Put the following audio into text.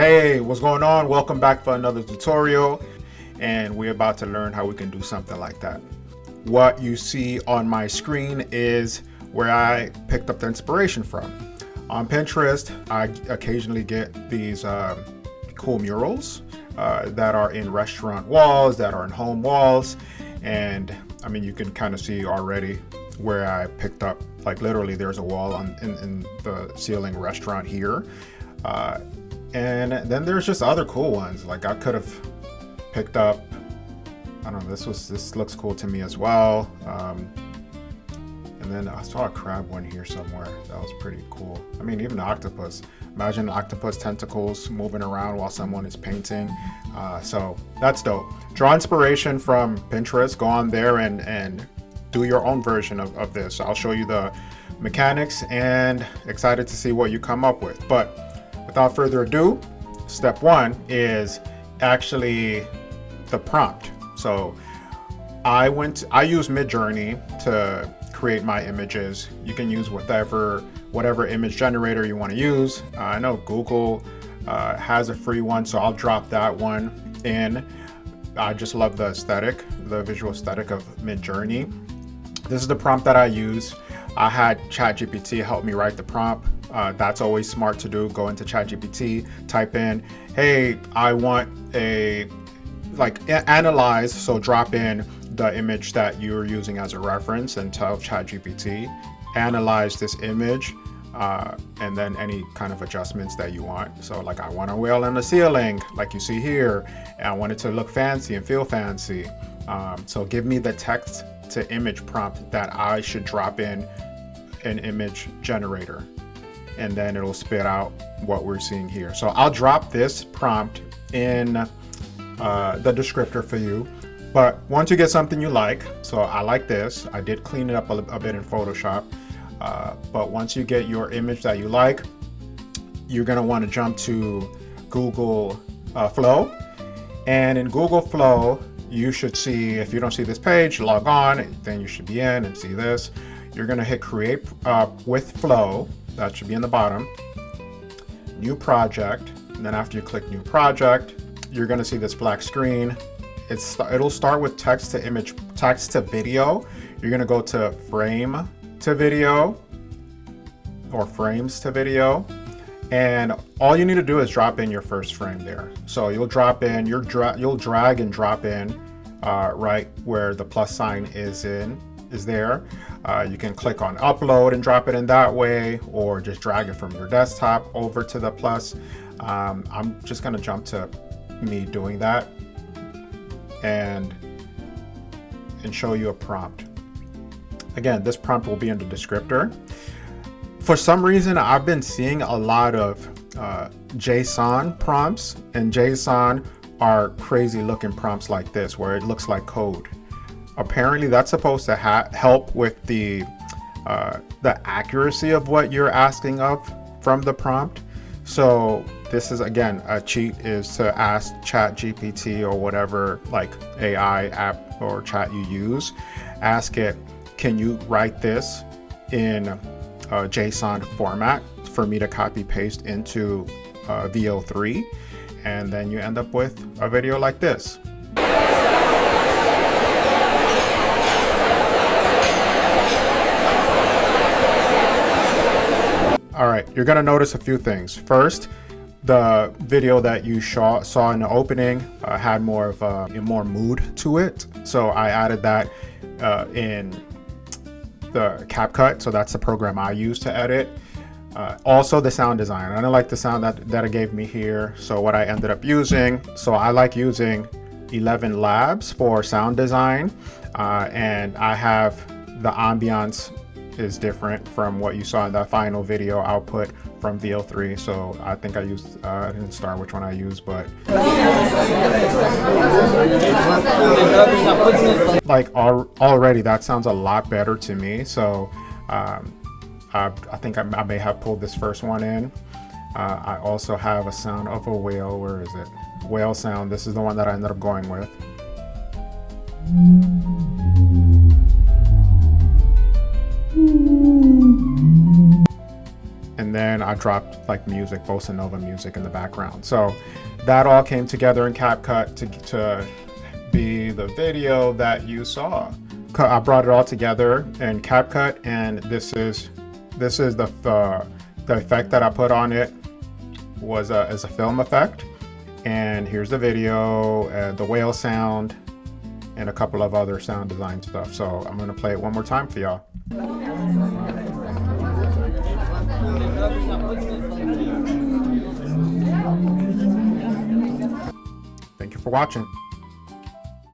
Hey, what's going on? Welcome back for another tutorial, and we're about to learn how we can do something like that. What you see on my screen is where I picked up the inspiration from. On Pinterest, I occasionally get these cool murals that are in restaurant walls, that are in home walls, and I mean, you can kind of see already where I picked up, like literally there's a wall in the ceiling restaurant here. And then there's just other cool ones. Like I could have picked up, I don't know, this looks cool to me as well. And then I saw a crab one here somewhere. That was pretty cool. I mean, even the octopus. Imagine octopus tentacles moving around while someone is painting. So that's dope. Draw inspiration from Pinterest. Go on there and do your own version of this. I'll show you the mechanics and excited to see what you come up with. But without further ado, step one is actually the prompt. So I use MidJourney to create my images. You can use whatever image generator you want to use. I know Google has a free one, so I'll drop that one in. I just love the visual aesthetic of MidJourney. This is the prompt that I use. I had ChatGPT help me write the prompt. That's always smart to do. Go into ChatGPT, type in, hey, I want analyze, so drop in the image that you're using as a reference and tell ChatGPT, analyze this image, and then any kind of adjustments that you want. So like I want a whale on the ceiling, like you see here, and I want it to look fancy and feel fancy. So give me the text to image prompt that I should drop in an image generator, and then it'll spit out what we're seeing here. So I'll drop this prompt in the descriptor for you. But once you get something you like, so I like this, I did clean it up a bit in Photoshop, but once you get your image that you like, you're gonna want to jump to Google Flow. And in Google Flow, you should see, if you don't see this page, log on, then you should be in and see this. You're gonna hit create with Flow. That should be in the bottom. New project, and then after you click new project, you're gonna see this black screen. It'll start with text to video. You're gonna go to frame to video or frames to video, and all you need to do is drop in your first frame there. So you'll drop in, you'll drag and drop in right where the plus sign is there. You can click on upload and drop it in that way, or just drag it from your desktop over to the plus. I'm just gonna jump to me doing that and show you a prompt. Again, this prompt will be in the descriptor. For some reason, I've been seeing a lot of JSON prompts, and JSON are crazy looking prompts like this, where it looks like code. Apparently that's supposed to help with the accuracy of what you're asking of from the prompt. So this is, again, a cheat is to ask ChatGPT or whatever like AI app or chat you use. Ask it, can you write this in a JSON format for me to copy paste into VO3, and then you end up with a video like this. All right, you're gonna notice a few things. First, the video that you saw in the opening had more of a more mood to it. So I added that in the CapCut. So that's the program I use to edit. Also the sound design. I don't like the sound that it gave me here. So what I ended up using, so I like using 11 Labs for sound design. And I have the ambience is different from what you saw in that final video output from VO3. So I think I used, I didn't start which one I used, but like already that sounds a lot better to me. So I think I may have pulled this first one in. I also have a sound of a whale. Where is it? Whale sound. This is the one that I ended up going with. And then then I dropped like music, bossa nova music in the background. So that all came together in CapCut to be the video that you saw. I brought it all together in CapCut, and this is the effect that I put on it was as a film effect. And here's the video, the whale sound, and a couple of other sound design stuff. So I'm gonna play it one more time for y'all. Thank you for watching.